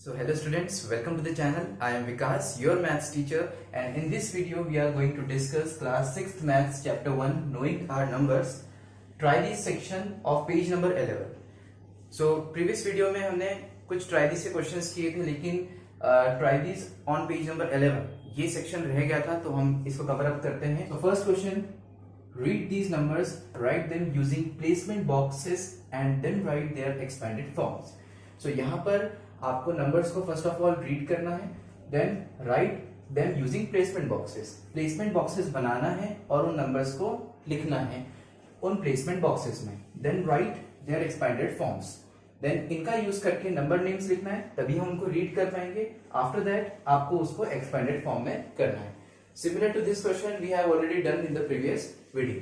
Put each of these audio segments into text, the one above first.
So hello students, welcome to the channel. I am Vikas, your maths teacher, and in this video we are going to discuss class 6th maths chapter 1 knowing our numbers. Try this section of page number 11. So previous video में हमने कुछ try this से questions किए थे, लेकिन try this on page number 11 ये section रह गया था, तो हम इसको cover up करते हैं. So first question, read these numbers, write them using placement boxes and then write their expanded forms. So यहाँ पर आपको नंबर्स को फर्स्ट ऑफ ऑल रीड करना है, then write them using placement boxes. Placement boxes बनाना है और उन नंबर्स को लिखना है उन प्लेसमेंट बॉक्सेस में. Then write their expanded forms. Then इनका यूज करके नंबर नेम्स लिखना है, तभी हम उनको रीड कर पाएंगे. आफ्टर दैट आपको उसको एक्सपेंडेड फॉर्म में करना है. Similar to this question we have already done in the previous video,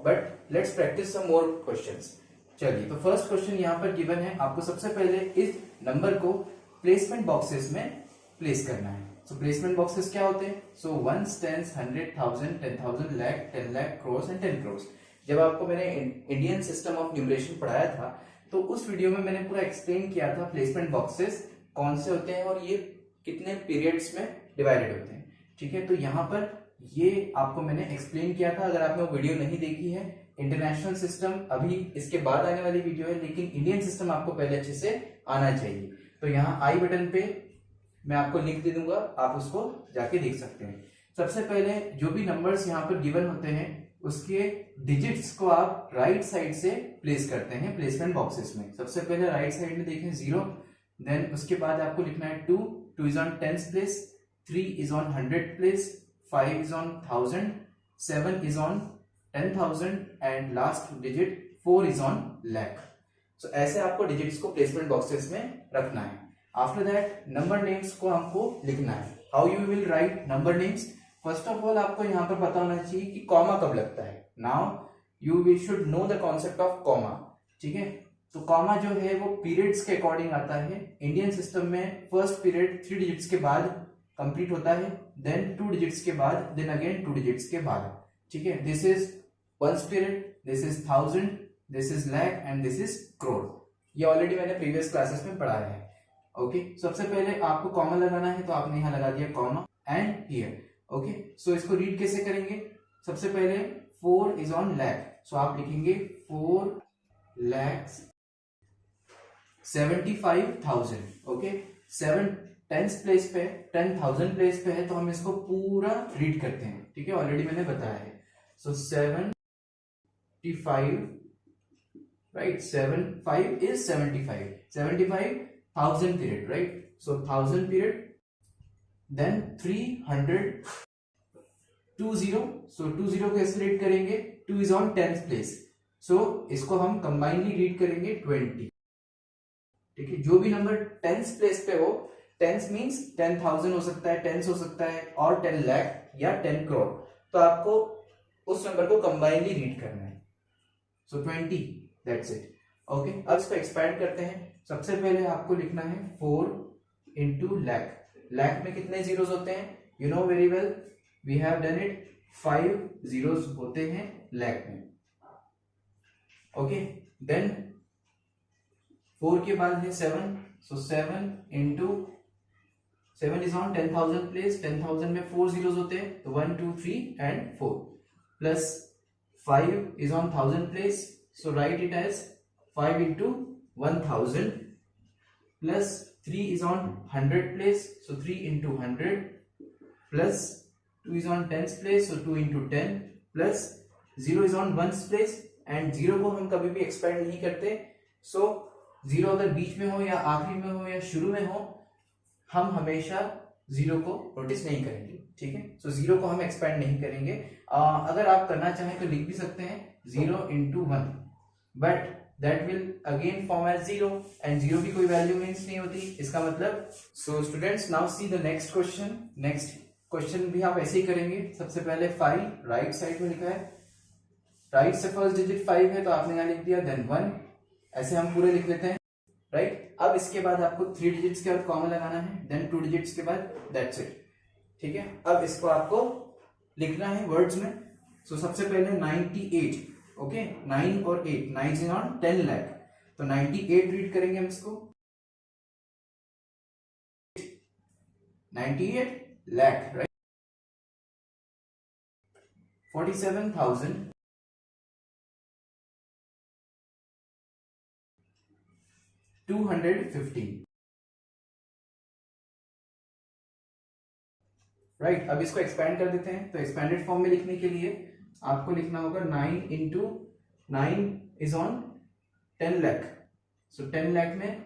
but let's practise some more questions. चलिए, तो फर्स्ट क्वेश्चन यहाँ पर गिवन है. आपको सबसे पहले इस नंबर को प्लेसमेंट बॉक्सेस में प्लेस करना है. सो प्लेसमेंट बॉक्सेस क्या होते हैं? So ones, tens, 100, 1000, 10,000, lakh, 10 lakh, crores and 10 crores. जब आपको मैंने इंडियन सिस्टम ऑफ न्यूमरेशन पढ़ाया था, तो उस वीडियो में मैंने पूरा एक्सप्लेन किया था प्लेसमेंट बॉक्सेस कौन से होते हैं और ये कितने पीरियड्स में डिवाइडेड होते हैं. ठीक है, तो यहाँ पर ये आपको मैंने एक्सप्लेन किया था. अगर आपने वो वीडियो नहीं देखी है, इंटरनेशनल सिस्टम अभी इसके बाद आने वाली वीडियो है, लेकिन इंडियन सिस्टम आपको पहले अच्छे से आना चाहिए. तो यहाँ आई बटन पे मैं आपको लिंक दे दूंगा, आप उसको जाके देख सकते हैं. सबसे पहले जो भी नंबर्स यहाँ पर गिवन होते हैं उसके डिजिट्स को आप राइट साइड से प्लेस करते हैं प्लेसमेंट बॉक्सेस में. सबसे पहले राइट साइड में देखें 0, देन उसके बाद आपको लिखना है 2. 2 is on 10th place, 3 is on 100th place, 5 is on 1000, 7 is on 10,000 and last digit 4 is on lakh. So ऐसे आपको डिजिट्स को प्लेसमेंट बॉक्सेस में रखना है. आफ्टर दैट नंबर नेम्स को हमको लिखना है. How you will write number names? First of all आपको यहाँ पर पता होना चाहिए कि कॉमा कब लगता है. Now you will should know the concept of comma. ठीक है, तो कॉमा जो है वो पीरियड्स के अकॉर्डिंग आता है. इंडियन सिस्टम में फर्स्ट पीरियड 3 डिजिट्स के बाद कंप्लीट होता है, देन 2 डिजिट्स के बाद, देन अगेन 2 डिजिट्स के बाद. ठीक है, this is ones period, this is 1000, this is lakh and this is crore. ये ऑलरेडी मैंने प्रीवियस क्लासेस में पढ़ाया है. ओके, सबसे पहले आपको कॉमा लगाना है, तो आपने यहां लगा दिया कॉमा एंड हियर. ओके, सो इसको रीड कैसे करेंगे? सबसे पहले 4 इज ऑन लाख, सो आप लिखेंगे 4 लाख 75,000. ओके, 7 10th प्लेस पे 10,000 प्लेस पे है, तो हम इसको पूरा रीड करते हैं. ठीक है, ऑलरेडी मैंने बताया है. So 75, right, 75 is 75,000 period, right. So 1000 period, then 300 20. So 20 को ऐसे रीड करेंगे. 2 इज ऑन 10th प्लेस, सो इसको हम कंबाइनली रीड करेंगे 20. ठीक है, जो भी नंबर 10th प्लेस पे हो, 10 मीन्स 10,000 हो सकता है, 10 हो सकता है, और 10 लाख या 10 करोड़, तो आपको उस नंबर को कंबाइनली रीड करना है. सो 20, दैट्स इट. ओके, अब इसको एक्सपैंड करते हैं. सबसे पहले आपको लिखना है 4 इंटू लाख. लाख में कितने जीरोस होते हैं? You know very well, we have done it. 5 zeros होते हैं लाख में. ओके, देन 4 के बाद है 7, सो 7 इंटू 7 इज ऑन 10,000 प्लेस. 10,000 में 4 जीरोस होते हैं, तो 1 2 3 and 4, plus 5 is on 1000 place, so write it as 5 into 1000, plus 3 is on 100 place, so 3 into 100, plus 2 is on 10th place, so 2 into 10, plus 0 is on 1st place, and 0 को हम कभी भी expand नहीं करते. सो 0 अगर बीच में हो या आखिरी में हो या शुरू में हो, हम हमेशा 0 को नोटिस नहीं करेंगे. ठीक है, सो 0 को हम एक्सपेंड नहीं करेंगे. अगर आप करना चाहें तो लिख भी सकते हैं 0 into 1, but that will again form as 0, and 0 की कोई वैल्यू मीन्स नहीं होती इसका मतलब. So students, now see the next question. Next question भी आप ऐसे ही करेंगे. सबसे पहले 5 राइट साइड में लिखा है, राइट से फर्स्ट डिजिट 5 है, तो आपने यहां लिख दिया, देन 1. ऐसे हम पूरे लिख लेते हैं, राइट. अब इसके बाद आपको 3 डिजिट्स के बाद कॉमा लगाना है, देन 2 डिजिट्स के बाद, दैट्स इट. ठीक है, अब इसको आपको लिखना है वर्ड्स में. सो सबसे पहले 98. ओके, 9 और 8, 9 इज ऑन 10 लाख, तो 98 रीड करेंगे हम इसको. 98 lakh, right? 47,215, राइट। अब इसको एक्सपेंड कर देते हैं, तो एक्सपेंडेड फॉर्म में लिखने के लिए आपको लिखना होगा 9 इंटू 9 इज ऑन 10 लाख। सो 10 लाख में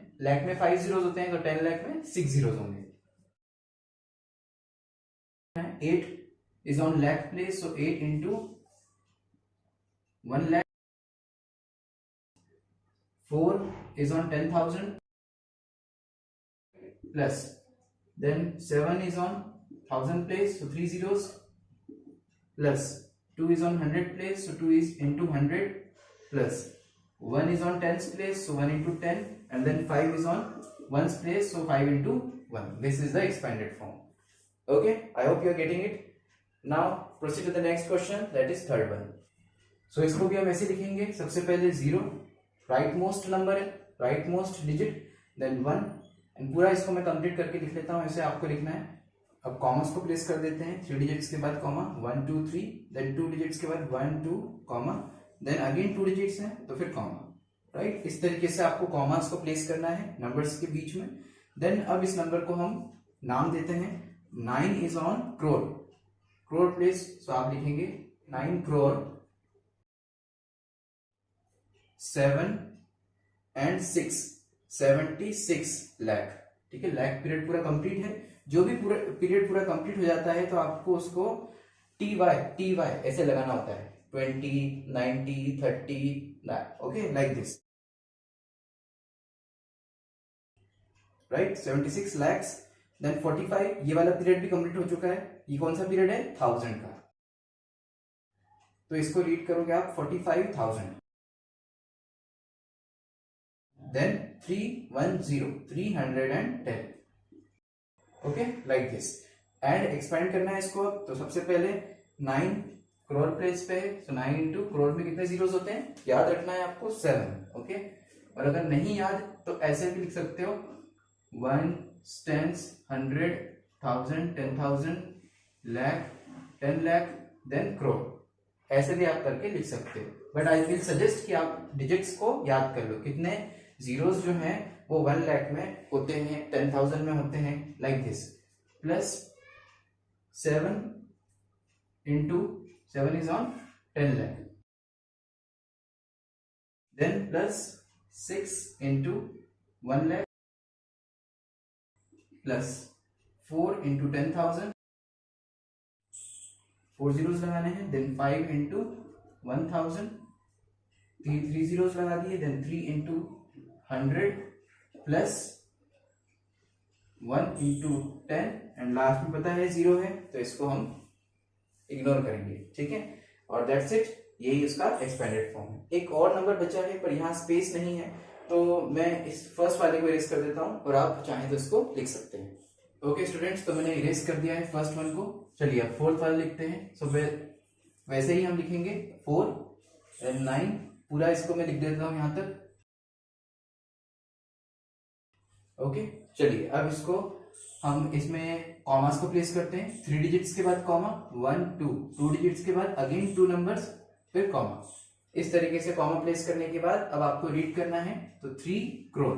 5 जीरोस होते हैं, तो 10 लाख में 6 जीरोस होंगे। 8 is on lakh place, so 8 into 1 lakh. 4 is on 10,000 plus, then 7 is on 1000 place, so 3 zeros, plus 2 is on 100 place, so 2 is into 100, plus 1 is on 10s place, so 1 into 10, and then 5 is on 1s place, so 5 into 1. This is the expanded form. Okay, I hope you are getting it. Now proceed to the next question, that is third one. So इसको भी हम ऐसे लिखेंगे, सबसे पहले 0 right most number है, right most digit, then 1, and पूरा इसको मैं कंप्लीट करके लिख लेता हूं, ऐसे आपको लिखना है। अब कॉमर्स को प्लेस कर देते हैं, 3 डिजिट्स के बाद कॉमा, 1 2 3, देन 2 डिजिट्स के बाद 1 2 कॉमा, देन अगेन 2 डिजिट्स हैं तो फिर कॉमा, राइट। इस तरीके से आपको कॉमर्स को प्लेस करना है नंबर्स के बीच में। देन अब इस नंबर को हम नाम देते हैं, 9 is on crore, crore place, so आप लिखेंगे 9 करोड़ 7 and 6, 76 लाख, ठीक है। लाख पीरियड पूरा कंप्लीट है, जो भी पूरा पीरियड पूरा कंप्लीट हो जाता है तो आपको उसको टी वाई ऐसे लगाना होता है, 20 90 30 lakh, okay, like this, right. 76 lakhs, then 45, ये वाला पीरियड भी कंप्लीट हो चुका है। ये कौन सा पीरियड है? 1000 का, तो इसको रीड करोगे आप 45,000, then 310, 310, okay, like this. And expand करना है इसको, तो सबसे पहले 9 करोड़ प्लेस पे, तो 9 इंटू करोड़ में कितने जीरोस होते हैं याद रखना है आपको, 7, ओके। और अगर नहीं याद तो ऐसे भी लिख सकते हो, 1 10 100 1000 10,000 लाख 10 लाख देन करोड़, ऐसे भी आप करके लिख सकते हो। बट आई विल सजेस्ट कि आप डिजिट्स को याद कर लो, कितने जीरोस जो हैं वो 1 लाख में होते हैं, 10,000 में होते हैं, like this, plus 7 into 7 is on 10 lakh, then plus 6 into 1 lakh, plus 4 into 10,000, 4 zeros लगाने हैं, देन 5 इंटू 1000, 3 जीरोस लगा दिए, then 3 into 100 plus 1 into 10, and last में पता है 0 है तो इसको हम इग्नोर करेंगे, ठीक है। और दैट्स इट, यही उसका एक्सपेंडेड फॉर्म है। एक और नंबर बचा है पर यहाँ स्पेस नहीं है, तो मैं इस फर्स्ट वाले को इरेज कर देता हूँ और आप चाहें तो इसको लिख सकते हैं। ओके स्टूडेंट्स, तो मैंने इरेज कर दिया है फर्स्ट वन को। चलिए अब फोर्थ वाला लिखते हैं। सो वैसे ही हम लिखेंगे 4 एंड 9, पूरा इसको मैं लिख देता हूँ यहाँ तक। ओके चलिए अब इसको हम इसमें कॉमास को प्लेस करते हैं। 3 डिजिट्स के बाद कॉमा, 1 2, 2 डिजिट्स के बाद अगेन 2 नंबर्स, फिर कॉमा। इस तरीके से कॉमा प्लेस करने के बाद अब आपको रीड करना है, तो 3 करोड़।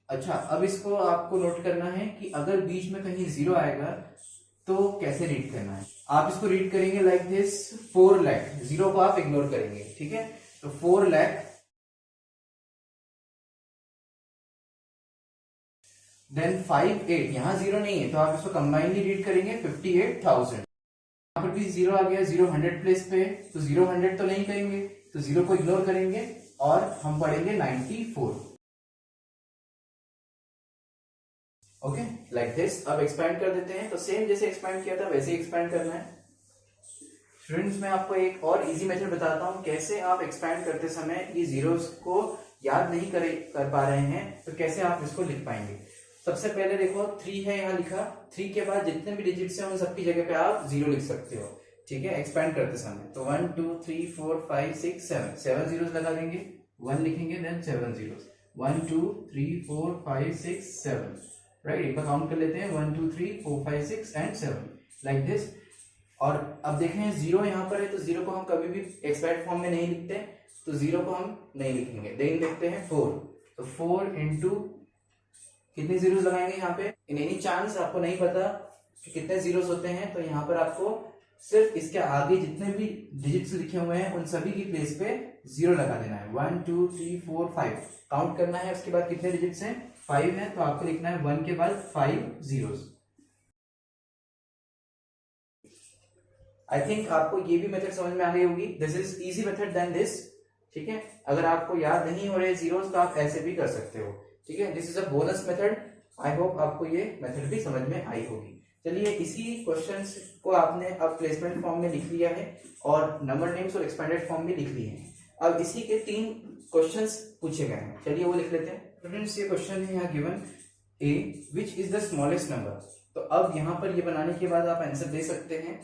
अच्छा, अब इसको आपको नोट करना है कि अगर बीच में कहीं 0 आएगा तो कैसे रीड करना है। आप इसको रीड करेंगे लाइक दिस, 4 लाख, 0 को आप इग्नोर करेंगे, ठीक है। तो 4 लाख, देन 5 8, यहां 0 नहीं है तो आप इसको कंबाइनली रीड करेंगे 58,000। यहां पर भी 0 आ गया, 0 100 प्लेस पे, तो 0 100 तो नहीं करेंगे, तो 0 को इग्नोर करेंगे और हम पढ़ेंगे 94। Okay like this. अब एक्सपैंड कर देते हैं, तो सेम जैसे एक्सपैंड किया था वैसे ही एक्सपैंड करना है। स्टूडेंट्स, मैं आपको एक और इजी मेथड बताता हूं कैसे आप एक्सपैंड करते समय ये जीरोस को याद नहीं कर पा रहे हैं तो कैसे आप इसको लिख पाएंगे। सबसे पहले देखो 3 है यहाँ लिखा, 3 के बाद जितने भी डिजिट्स हैं उन सबकी जगह पे आप 0 लिख सकते हो, ठीक है, एक्सपैंड करते समय। तो 1 2 3 4 5 6 7 जीरोस लगा देंगे, 1 लिखेंगे, देन 7 जीरोस, 1 2 3 4 5 6 7, राइट। एक बार काउंट कर लेते हैं 1 2 3 4 5 6 एंड 7 लाइक दिस। और अब देखें जीरो यहाँ पर है तो जीरो को हम कभी भी एक्सपैक्ट फॉर्म में नहीं लिखते, तो जीरो को हम नहीं लिखेंगे। देन देखते हैं 4, तो 4 इंटू कितने जीरोस लगाएंगे यहाँ पे। इन एनी चांस आपको नहीं पता कि कितने जीरोस होते हैं, तो यहाँ पर आपको सिर्फ इसके आगे जितने भी डिजिट्स लिखे हुए हैं उन सभी की प्लेस पे जीरो लगा देना है। 1 2 3 4 5 काउंट करना है। उसके बाद कितने डिजिट्स हैं, 5 है, तो आपको लिखना है 1 के बाद 5 जीरोस। आई थिंक आपको ये भी मेथड समझ में आ गई होगी। This is easy method than this, ठीक है। अगर आपको याद नहीं हो रहे जीरोस तो आप ऐसे भी कर सकते हो, ठीक है। This is a bonus method. I hope आपको ये मेथड भी समझ में आई होगी। चलिए, इसी क्वेश्चंस को आपने अब प्लेसमेंट फॉर्म में लिख लिया है और नंबर नेम्स और एक्सपेंडेड फॉर्म में लिख लिए हैं। अब इसी के 3 क्वेश्चंस पूछे गए हैं, चलिए वो लिख लेते हैं। स्टूडेंट्स, ये क्वेश्चन है यहाँ given A which is the smallest number. तो अब यहाँ पर ये बनाने के बाद आप आंसर दे सकते हैं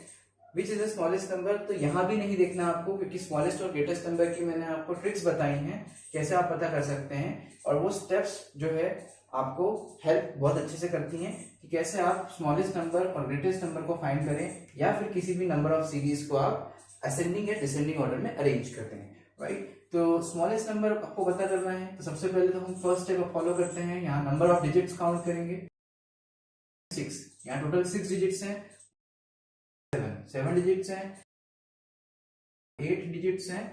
which is the smallest number. तो यहाँ भी नहीं देखना आपको, क्योंकि स्मॉलेस्ट और ग्रेटेस्ट नंबर की मैंने आपको ट्रिक्स बताई हैं कैसे आप पता कर सकते हैं, और वो स्टेप्स जो है आपको हेल्प बहुत अच्छे से करती हैं कि कैसे आप स्मॉलेस्ट नंबर और ग्रेटेस्ट नंबर को फाइंड करें, या फिर किसी भी नंबर ऑफ सीरीज को आप असेंडिंग या डिसेंडिंग ऑर्डर में अरेंज करते हैं, राइट। तो स्मॉलेस्ट नंबर आपको पता करना है, तो सबसे पहले तो हम फर्स्ट स्टेप फॉलो करते हैं। यहाँ नंबर ऑफ डिजिट्स काउंट करेंगे 6, यहाँ टोटल 6 डिजिट्स हैं, 7 डिजिट्स हैं, 8 डिजिट्स हैं,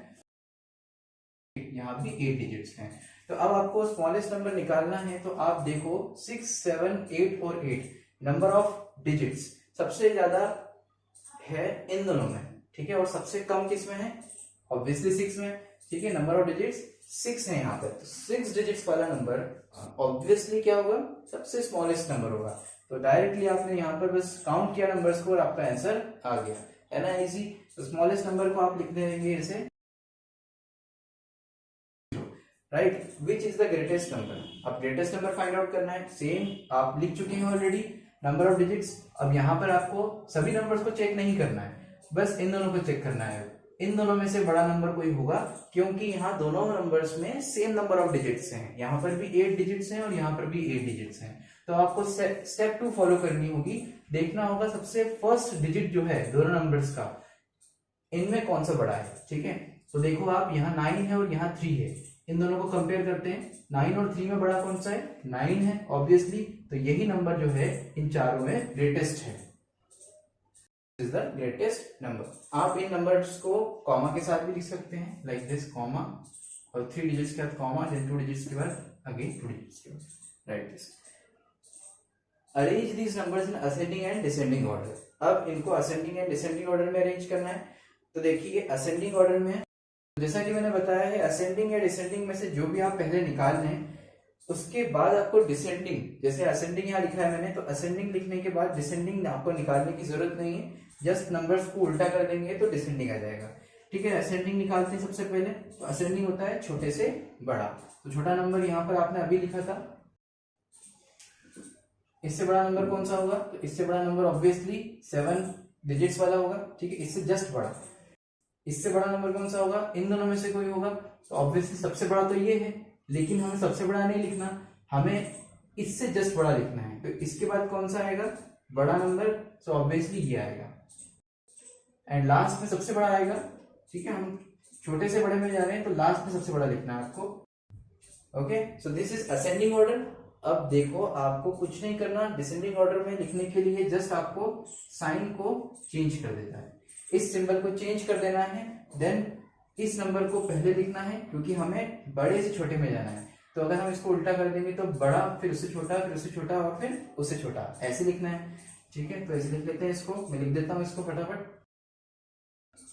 यहाँ भी 8 डिजिट्स हैं। तो अब आपको स्मॉलेस्ट नंबर निकालना है, तो आप देखो 6 7 8 और 8 नंबर ऑफ डिजिट्स सबसे ज्यादा है इन दोनों में, ठीक है, और सबसे कम किस में है, ऑब्वियसली 6 में, ठीक है। नंबर ऑफ डिजिट्स 6 है यहाँ पर, तो 6 डिजिट्स वाला नंबर ऑब्वियसली क्या होगा, सबसे स्मॉलेस्ट नंबर होगा। तो डायरेक्टली आपने यहाँ पर बस काउंट किया नंबर्स को और आपका आंसर आ गया, है ना, इजी। तो स्मॉलेस्ट नंबर को आप लिखने देंगे ऐसे, right. Which is the greatest number. अब ग्रेटेस्ट नंबर फाइंड आउट करना है, सेम आप लिख चुके हैं ऑलरेडी, नंबर ऑफ डिजिट्स। अब यहाँ पर आपको सभी नंबर्स को चेक नहीं करना है, बस इन दोनों को चेक करना है। इन दोनों में से बड़ा नंबर कोई होगा, क्योंकि यहाँ दोनों नंबर्स में सेम नंबर ऑफ डिजिट्स हैं। यहाँ पर भी 8 डिजिट्स हैं और यहाँ पर भी 8 डिजिट्स हैं। तो आपको स्टेप 2 फॉलो करनी होगी, देखना होगा सबसे फर्स्ट डिजिट जो है दोनों नंबर्स का, इनमें कौन सा बड़ा है, ठीक है। तो देखो आप, यहाँ 9 है और यहाँ 3 है, इन दोनों को कंपेयर करते हैं। 9 और 3 में बड़ा कौन सा है, 9 है ऑब्वियसली, तो यही नंबर जो है इन चारों में ग्रेटेस्ट है, इज द ग्रेटेस्ट नंबर। आप इन नंबर्स को कॉमा के साथ भी लिख सकते हैं, लाइक दिस, कॉमा और 3 डिजिट्स के बाद कॉमा, देन 2 डिजिट्स के बाद अगेन 2 डिजिट्स के बाद, right this. Arrange these numbers in ascending and descending order. अब इनको असेंडिंग एंड डिसेंडिंग ऑर्डर में अरेंज करना है। तो देखिए असेंडिंग ऑर्डर में, जैसा कि मैंने बताया है, असेंडिंग या डिसेंडिंग में से जो भी आप पहले निकाल लें, उसके बाद आपको डिसेंडिंग, जैसे असेंडिंग यहाँ लिखा है मैंने, तो असेंडिंग लिखने के बाद डिसेंडिंग आपको निकालने की जरूरत नहीं है, जस्ट नंबर्स को उल्टा कर देंगे तो डिसेंडिंग आ जाएगा, ठीक है। असेंडिंग निकालते हैं सबसे पहले, तो असेंडिंग होता है छोटे से बड़ा। तो छोटा नंबर यहाँ पर आपने अभी लिखा था, इससे बड़ा नंबर कौन सा होगा, तो इससे बड़ा नंबर ऑब्वियसली 7 डिजिट्स वाला होगा, ठीक है। इससे जस्ट बड़ा, इससे बड़ा नंबर कौन सा होगा, इन दोनों में से कोई होगा, तो ऑब्वियसली सबसे बड़ा तो ये है, लेकिन हमें सबसे बड़ा नहीं लिखना, हमें इससे जस्ट बड़ा लिखना है। तो इसके बाद कौन सा आएगा, बड़ा नंबर, तो ऑब्वियसली ये आएगा, एंड लास्ट में सबसे बड़ा आएगा, ठीक है। हम छोटे से बड़े में जा रहे हैं, तो लास्ट में सबसे बड़ा लिखना है आपको, okay. So this is ascending order. अब देखो, आपको कुछ नहीं करना, डिसेंडिंग ऑर्डर में लिखने के लिए जस्ट आपको साइन को चेंज कर देना है, इस सिंबल को चेंज कर देना है, देन इस नंबर को पहले लिखना है, क्योंकि हमें बड़े से छोटे में जाना है। तो अगर हम इसको उल्टा कर देंगे तो बड़ा, फिर उससे छोटा, फिर उससे छोटा और फिर उससे छोटा, ऐसे लिखना है, ठीक है। तो ऐसे लिख लेते हैं इसको, मैं लिख देता हूं इसको फटाफट,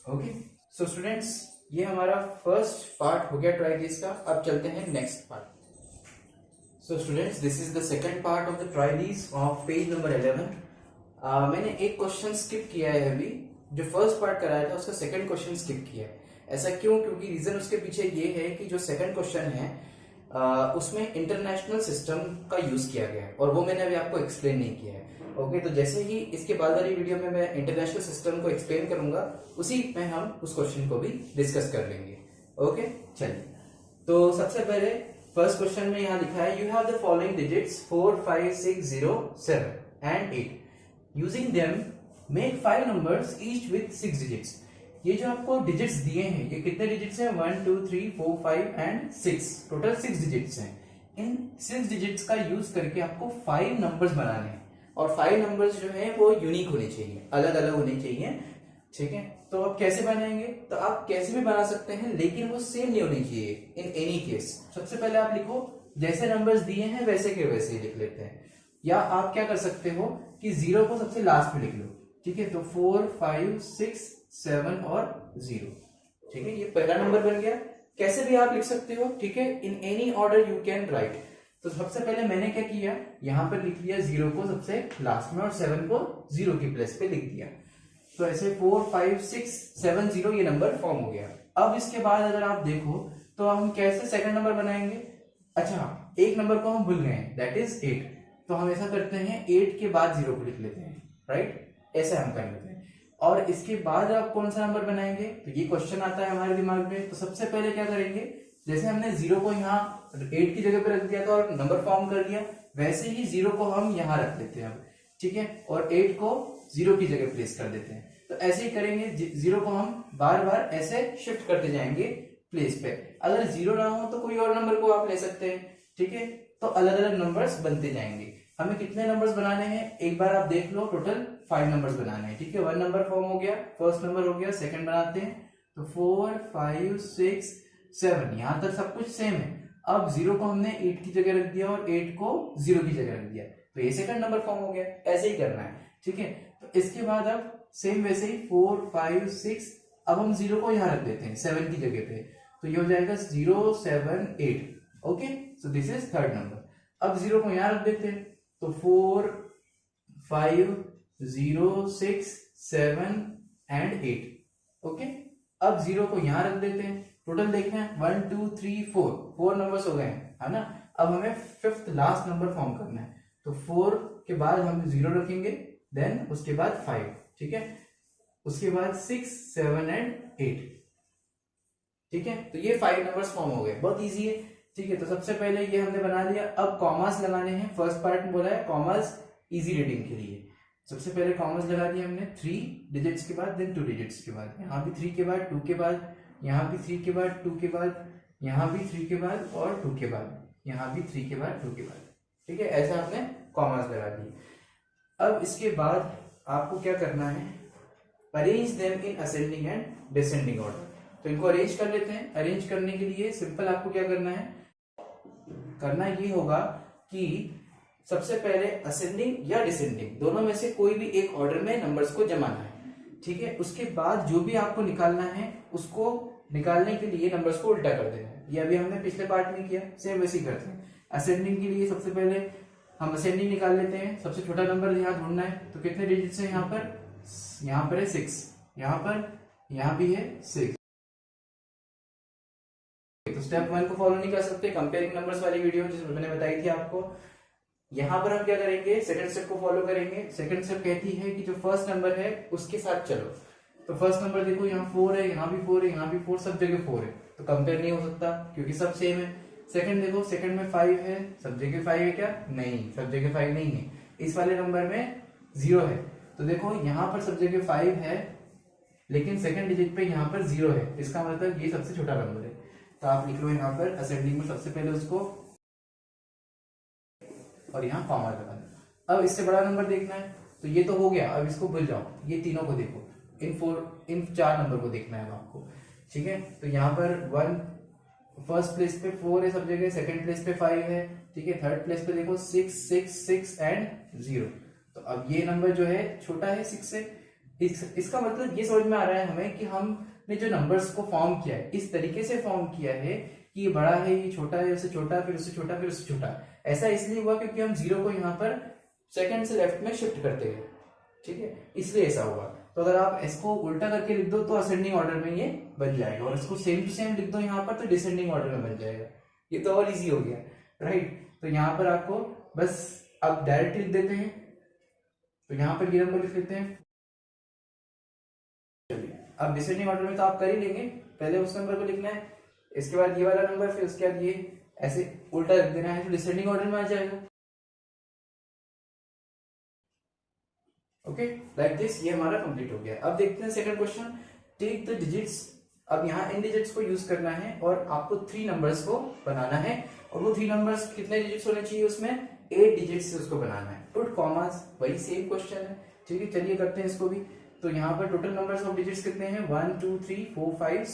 ओके। सो स्टूडेंट्स, ये हमारा फर्स्ट पार्ट हो गया ट्राई दिस का। अब चलते हैं next part. So students, this is the second part of the try this of page number 11। मैंने एक क्वेश्चन स्किप किया है अभी, जो फर्स्ट पार्ट कराया था उसका सेकंड क्वेश्चन स्किप किया है। ऐसा क्यों, क्योंकि रीजन उसके पीछे ये है कि जो सेकंड क्वेश्चन है उसमें इंटरनेशनल सिस्टम का यूज किया गया है, और वो मैंने अभी आपको एक्सप्लेन नहीं किया है, ओके। तो जैसे ही इसके बाद वाली वीडियो में मैं इंटरनेशनल सिस्टम को एक्सप्लेन करूंगा, उसी में हम उस क्वेश्चन को भी डिस्कस कर लेंगे, ओके। चलिए, तो सबसे पहले फर्स्ट क्वेश्चन में यहाँ लिखा है, you have the following digits 4 5 6 0 7 and 8, using them make 5 numbers each with 6 digits. ये जो आपको डिजिट्स दिए हैं, ये कितने डिजिट्स हैं? 1 2 3 4 5 एंड 6, टोटल 6 डिजिट्स हैं। इन 6 डिजिट्स का यूज करके आपको 5 नंबर्स बनाने हैं, और 5 नंबर्स जो है वो यूनिक होने चाहिए, अलग अलग होने चाहिए, ठीक है। तो आप कैसे बनाएंगे? तो आप कैसे भी बना सकते हैं, लेकिन वो सेम नहीं होनी चाहिए इन एनी केस। सबसे पहले आप लिखो, जैसे नंबर्स दिए हैं वैसे के वैसे ही लिख लेते हैं, या आप क्या कर सकते हो कि 0 को सबसे लास्ट में लिख लो, ठीक है। तो 4 5 6 7 और 0, ठीक है, ये पहला नंबर बन गया। कैसे भी आप लिख सकते हो, ठीक है, in any order you can write. तो सबसे पहले मैंने क्या किया, यहां पर लिख लिया 0 को सबसे लास्ट में और 7 को 0 की प्लेस पे लिख दिया। तो ऐसे 4 5 6 7 0 ये नंबर फॉर्म हो गया। अब इसके बाद अगर आप देखो तो हम कैसे सेकंड नंबर बनाएंगे? अच्छा, एक नंबर को हम भूल गए हैं, दैट इज 8। तो हम ऐसा करते हैं, 8 के बाद 0 को लिख लेते हैं, राइट, ऐसा हम कर लेते हैं। और इसके बाद आप कौन सा नंबर बनाएंगे? तो ये क्वेश्चन आता है हमारे दिमाग में। तो सबसे पहले क्या करेंगे, जैसे हमने 0 को यहाँ 8 की जगह पे रख दिया था और नंबर फॉर्म कर दिया, वैसे ही 0 को हम यहाँ रख लेते हैं, ठीक है, और 8 को 0 की जगह प्लेस कर देते हैं। तो ऐसे ही करेंगे, 0 को हम बार बार ऐसे शिफ्ट करते जाएंगे प्लेस पे। अगर 0 ना हो तो कोई और नंबर को आप ले सकते हैं, ठीक है। तो अलग अलग नंबर्स बनते जाएंगे। हमें कितने नंबर्स बनाने हैं एक बार आप देख लो, टोटल 5 नंबर्स बनाने हैं, ठीक है। 1 नंबर फॉर्म हो गया, फर्स्ट नंबर हो गया, सेकंड बनाते हैं। तो 4 5 6 7, यहां तक सब कुछ सेम है। अब 0 को हमने 8 की जगह रख दिया और 8 को 0 की जगह रख दिया, तो ये सेकंड नंबर फॉर्म हो गया। ऐसे ही करना है, ठीक है। तो इसके बाद अब सेम वैसे ही 4 5 6, अब हम 0 को यहां रख देते हैं 7 की जगह पे, तो ये हो जाएगा 0 7 8, okay. So this is third number. अब 0 को यहां रख देते हैं, तो 4 5 0 6 7 एंड 8, ओके। अब 0 को यहां रख देते हैं, टोटल देखना है 1 2 3 4 नंबर्स हो गए हैं, है ना। अब हमें फिफ्थ लास्ट नंबर फॉर्म करना है, तो 4 के बाद हम 0 रखेंगे, देन उसके बाद 5, ठीक है, उसके बाद 6 7 एंड 8, ठीक है। तो ये 5 नंबर्स फॉर्म हो गए, बहुत इजी है, ठीक है। तो सबसे पहले ये हमने बना लिया। अब कॉमास लगाने हैं, फर्स्ट पार्ट में बोला है कॉमास इजी रीडिंग के लिए। सबसे पहले कॉमास लगा दिया हमने 3 डिजिट्स के बाद, देन 2 डिजिट्स के बाद, यहाँ भी 3 के बाद 2 के बाद, यहाँ भी 3 के बाद 2 के बाद, यहाँ भी 3 के बाद और 2 के बाद, यहाँ भी 3 के बाद 2 के बाद, ठीक है। ऐसा आपने कॉमास लगा दी। अब इसके बाद आपको क्या करना है, arrange them in ascending and descending order. तो इनको अरेंज कर लेते हैं। अरेंज करने के लिए सिंपल आपको क्या करना है, करना ये होगा कि सबसे पहले असेंडिंग या डिसेंडिंग दोनों में से कोई भी एक ऑर्डर में नंबर्स को जमाना है, ठीक है। उसके बाद जो भी आपको निकालना है उसको निकालने के लिए नंबर्स को उल्टा कर देना है। ये अभी हमने पिछले पार्ट में किया, सेम वैसे ही करते हैं। असेंडिंग के लिए सबसे पहले हम असेंडिंग निकाल लेते हैं, सबसे छोटा नंबर यहाँ ढूंढना है। तो कितने डिजिट्स हैं यहाँ पर? यहाँ पर है 6, यहाँ पर, यहाँ भी है 6। तो स्टेप 1 को फॉलो नहीं कर सकते, कंपेयरिंग नंबर्स वाली वीडियो जिसमें मैंने बताई थी आपको। यहाँ पर हम क्या करेंगे, सेकंड स्टेप को फॉलो करेंगे। सेकंड स्टेप कहती है कि जो फर्स्ट नंबर है उसके साथ चलो। तो फर्स्ट नंबर देखो, यहाँ 4 है, यहाँ भी 4 है, यहाँ भी 4, सब जगह 4 है, तो कंपेयर नहीं हो सकता क्योंकि सब सेम है। सेकंड देखो, सेकंड में 5 है, सब जगह 5 है क्या? नहीं, सब जगह 5 नहीं है। इस वाले नंबर में 0 है, तो देखो यहाँ पर सब जगह 5 है, लेकिन सेकंड डिजिट पे यहाँ पर 0 है, इसका मतलब ये सबसे छोटा नंबर है। तो आप लिख लो यहाँ पर असेंडिंग में सबसे पहले उसको, और यहाँ कॉमा लगा दो। अब इससे बड़ा नंबर देखना है, तो ये तो हो गया, अब इसको भूल जाओ, ये तीनों को देखो, इन 4 नंबर को देखना है आपको, ठीक है। तो यहाँ पर 1 फर्स्ट प्लेस पे 4 है सब जगह, सेकंड प्लेस पे 5 है, ठीक है। थर्ड प्लेस पे देखो 6 6 6 एंड 0। तो अब ये नंबर जो है छोटा है 6 से। इसका मतलब ये समझ में आ रहा है हमें कि हमने जो नंबर्स को फॉर्म किया है इस तरीके से फॉर्म किया है कि ये बड़ा है, ये छोटा है, उससे छोटा, फिर उससे छोटा, फिर उससे छोटा। ऐसा इसलिए हुआ क्योंकि हम 0 को यहाँ पर सेकंड से लेफ्ट में शिफ्ट करते हैं, ठीक है, इसलिए ऐसा हुआ। तो अगर आप इसको उल्टा करके लिख दो तो असेंडिंग ऑर्डर में ये बन जाएगा, और इसको सेम टू सेम लिख दो यहाँ पर तो डिसेंडिंग ऑर्डर में बन जाएगा। ये तो और इजी हो गया, राइट। तो यहाँ पर आपको बस अब डायरेक्ट लिख देते हैं, तो यहाँ पर ये नंबर लिख लेते हैं। अब डिसेंडिंग ऑर्डर में तो आप कर ही लेंगे, पहले उस नंबर को लिखना है, इसके बाद ये वाला नंबर, फिर उसके बाद ये, ऐसे उल्टा रख देना है तो डिसेंडिंग ऑर्डर में आ जाएगा। ओके, लाइक दिस, ये हमारा कंप्लीट हो गया। अब देखते हैं second question, take the digits. अब यहाँ इन डिजिट्स को यूज करना है और आपको 3 नंबर्स को बनाना है, और वो 3 नंबर्स कितने डिजिट्स होने चाहिए उसमें, 8 डिजिट्स से उसको बनाना है। पुट कॉमास, वही सेम क्वेश्चन है, ठीक है। चलिए करते हैं इसको भी। तो यहाँ पर टोटल नंबर्स ऑफ डिजिट्स कितने हैं, 1 2 3 4 5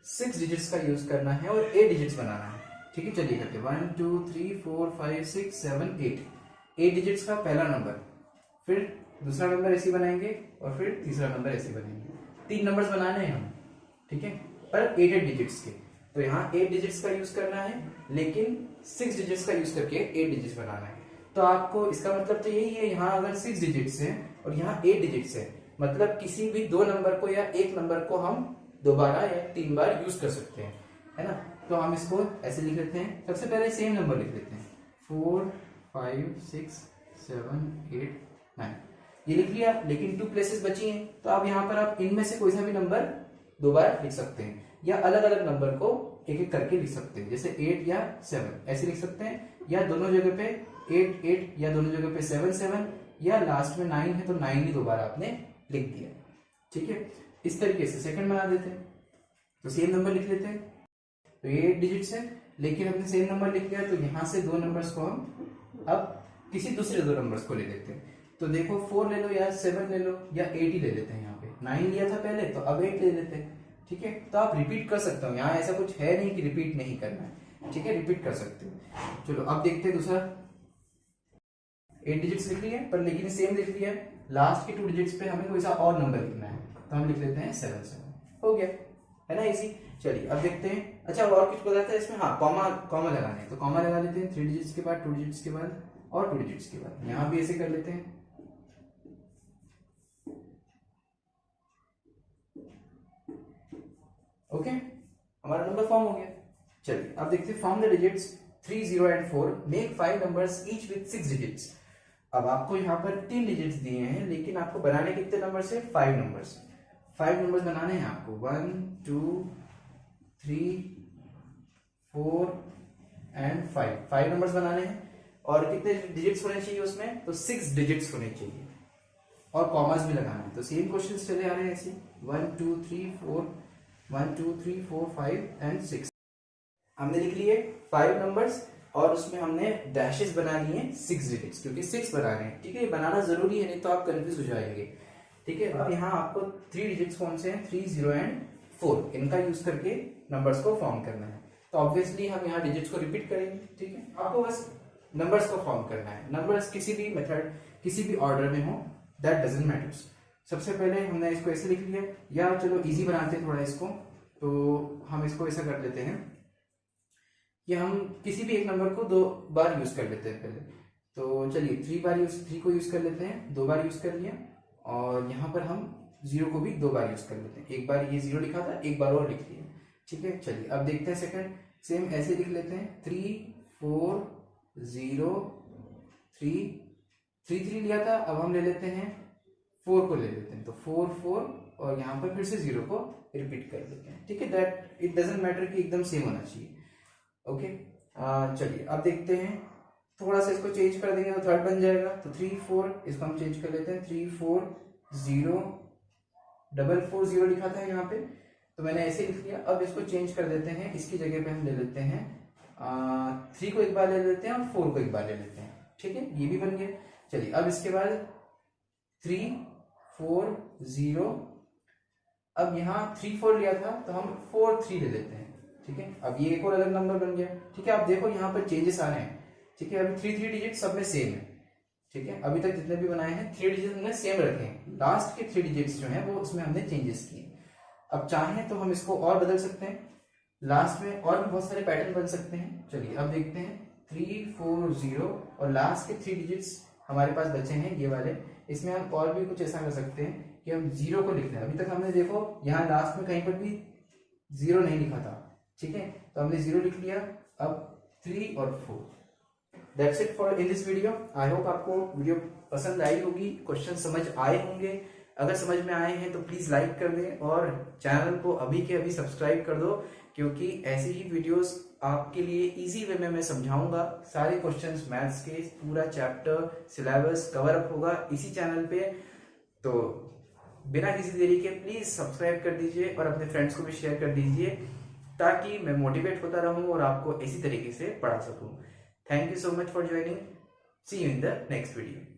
6 डिजिट्स का यूज करना है और 8 डिजिट्स बनाना है, ठीक है। चलिए करते हैं, 1 2 3 4 5 6 7 8 डिजिट्स का पहला नंबर, फिर दूसरा नंबर ऐसे बनाएंगे और फिर तीसरा नंबर ऐसे बनेंगे। 3 नंबर्स बनाने हैं हम, ठीक है, पर 8 डिजिट्स के। तो यहाँ 8 डिजिट्स का यूज करना है, लेकिन 6 डिजिट्स का यूज करके 8 डिजिट्स बनाना है। तो आपको इसका मतलब तो यही है, यहाँ अगर 6 डिजिट्स है और यहाँ 8 डिजिट्स है, मतलब किसी भी 2 नंबर को या एक नंबर को हम दोबारा या 3 बार यूज कर सकते हैं, है ना। तो हम इसको ऐसे लिख लेते हैं। सबसे पहले सेम नंबर लिख लेते हैं, 4 5 6 7 8 9, ये लिख लिया। लेकिन 2 प्लेसेस बची हैं, तो अब यहाँ पर आप इनमें से कोई सा भी नंबर 2 बार लिख सकते हैं, या अलग अलग नंबर को एक एक करके लिख सकते हैं, जैसे 8 या 7 ऐसे लिख सकते हैं, या दोनों जगह पे 8 8, या दोनों जगह पे 7 7, या लास्ट में 9 है तो 9 ही 2 बार आपने लिख दिया, ठीक है। इस तरीके से सेकंड बना देते हैं। तो सेम नंबर लिख लेते हैं, तो ये 8 डिजिट्स है, लेकिन हमने सेम नंबर लिख लिया, तो यहाँ से 2 नंबर्स को हम अब किसी दूसरे 2 नंबर्स को ले लेते हैं। तो देखो 4 ले लो या 7 ले लो या 8 ही ले लेते हैं। यहाँ पे 9 लिया था पहले, तो अब 8 ले लेते हैं, ठीक है। तो आप रिपीट कर सकते हो, यहाँ ऐसा कुछ है नहीं कि रिपीट नहीं करना है, ठीक है, रिपीट कर सकते हो। चलो अब देखते हैं दूसरा। 8 डिजिट्स लिख लिए, पर लेकिन सेम लिख लिया, लास्ट के 2 डिजिट्स पे हमें कोई सा और नंबर लिखना है, तो हम लिख लेते हैं 7 7, हो गया, है ना, इजी। चलिए अब देखते हैं। अच्छा, और कुछ बताता है इसमें, हाँ, कॉमा लगाना है, तो कॉमा लगा लेते हैं 3 डिजिट्स के बाद, 2 डिजिट्स के बाद और 2 डिजिट्स के बाद। यहाँ भी ऐसे कर लेते हैं। ओके, हमारा नंबर फॉर्म हो गया। चलिए अब देखते हैं, form the digits 3 0 and 4, make 5 numbers each with 6 digits. अब आपको यहाँ पर 3 डिजिट्स दिए हैं, लेकिन आपको बनाने कितने नंबर से, 5 नंबर्स। 5 नंबर्स बनाने हैं आपको, 1 2 3 4 एंड 5 नंबर्स बनाने हैं। और कितने डिजिट्स होने चाहिए उसमें, तो 6 डिजिट्स होने चाहिए, और कॉमास भी लगाना है। तो सेम क्वेश्चन चले आ रहे हैं ऐसे, 1 2 3 4 1 2 3 4 5 एंड 6। हमने लिख लिए 5 नंबर्स, और उसमें हमने डैशेस बना लिए 6 डिजिट्स, क्योंकि 6 बनाने हैं, ठीक है। ये बनाना जरूरी है, नहीं तो आप कंफ्यूज हो जाएंगे, ठीक है। अब यहाँ आपको 3 डिजिट्स कौन से हैं, 3 0 एंड 4, इनका यूज करके नंबर्स को फॉर्म करना है। तो ऑब्वियसली हम यहाँ डिजिट्स को रिपीट करेंगे, ठीक है। आपको बस नंबर्स को फॉर्म करना है। नंबर्स किसी भी मेथड, किसी भी ऑर्डर में हो, दैट डजंट मैटर्स। सबसे पहले हमने इसको ऐसे लिख लिया, या चलो इजी बनाते हैं थोड़ा इसको। तो हम इसको ऐसा कर लेते हैं कि हम किसी भी एक नंबर को 2 बार यूज कर लेते हैं पहले। तो चलिए 3 को यूज कर लेते हैं, 2 बार यूज कर लिया, और यहाँ पर हम 0 को भी 2 बार यूज कर लेते हैं। एक बार ये 0 लिखा था, एक बार और लिख लिया, ठीक है। चलिए अब देखते हैं सेकंड, सेम ऐसे लिख लेते हैं, 3 4 0 3 3 3 लिया था, अब हम ले लेते हैं 4 को ले लेते हैं, तो 4 4, और यहाँ पर फिर से 0 को रिपीट कर लेते हैं, ठीक है। दैट इट डजंट मैटर कि एकदम सेम होना चाहिए, ओके। चलिए अब देखते हैं, थोड़ा सा इसको चेंज कर देंगे तो थर्ड बन जाएगा। तो 3 4, इसको हम चेंज कर लेते हैं, 3 4 0 4 4 0 लिखा था यहाँ पे, तो मैंने ऐसे लिख लिया। अब इसको चेंज कर देते हैं, इसकी जगह पे हम ले लेते हैं 3 को एक बार ले लेते हैं और 4 को एक बार ले लेते हैं, ठीक है, ये भी बन गया। चलिए अब इसके बाद 3 4 0, अब यहाँ 3 4 लिया था, तो हम 4 3 ले लेते हैं, ठीक है। अब ये एक और अलग नंबर बन गया, ठीक है। आप देखो यहाँ पर चेंजेस आ रहे हैं, ठीक है। अभी 3 डिजिट सब में सेम है, ठीक है। अभी तक जितने भी बनाए हैं 3 डिजिट हमने सेम रखे हैं, लास्ट के 3 डिजिट्स जो हैं वो उसमें हमने चेंजेस किए। अब चाहें तो हम इसको और बदल सकते हैं, लास्ट में और भी बहुत सारे पैटर्न बन सकते हैं। चलिए अब देखते हैं, 3 4 0, और लास्ट के 3 डिजिट्स हमारे पास बचे हैं ये वाले। इसमें हम और भी कुछ ऐसा कर सकते हैं कि हम 0 को लिख लें। अभी तक हमने देखो यहाँ लास्ट में कहीं पर भी 0 नहीं लिखा था, ठीक है, तो हमने 0 लिख लिया। अब 3 और 4, that's it for in this video. I hope आपको वीडियो पसंद आई होगी, क्वेश्चन समझ आए होंगे। अगर समझ में आए हैं तो प्लीज लाइक कर दें और चैनल को अभी के अभी सब्सक्राइब कर दो, क्योंकि ऐसी ही वीडियोस आपके लिए इजी वे में मैं समझाऊंगा। सारे क्वेश्चंस मैथ्स के पूरा चैप्टर सिलेबस कवर अप होगा इसी चैनल पे। तो बिना किसी देरी के प्लीज सब्सक्राइब कर दीजिए और अपने फ्रेंड्स को भी शेयर कर दीजिए, ताकि मैं मोटिवेट होता रहूं और आपको इसी तरीके से पढ़ा सकूं। Thank you so much for joining. See you in the next video.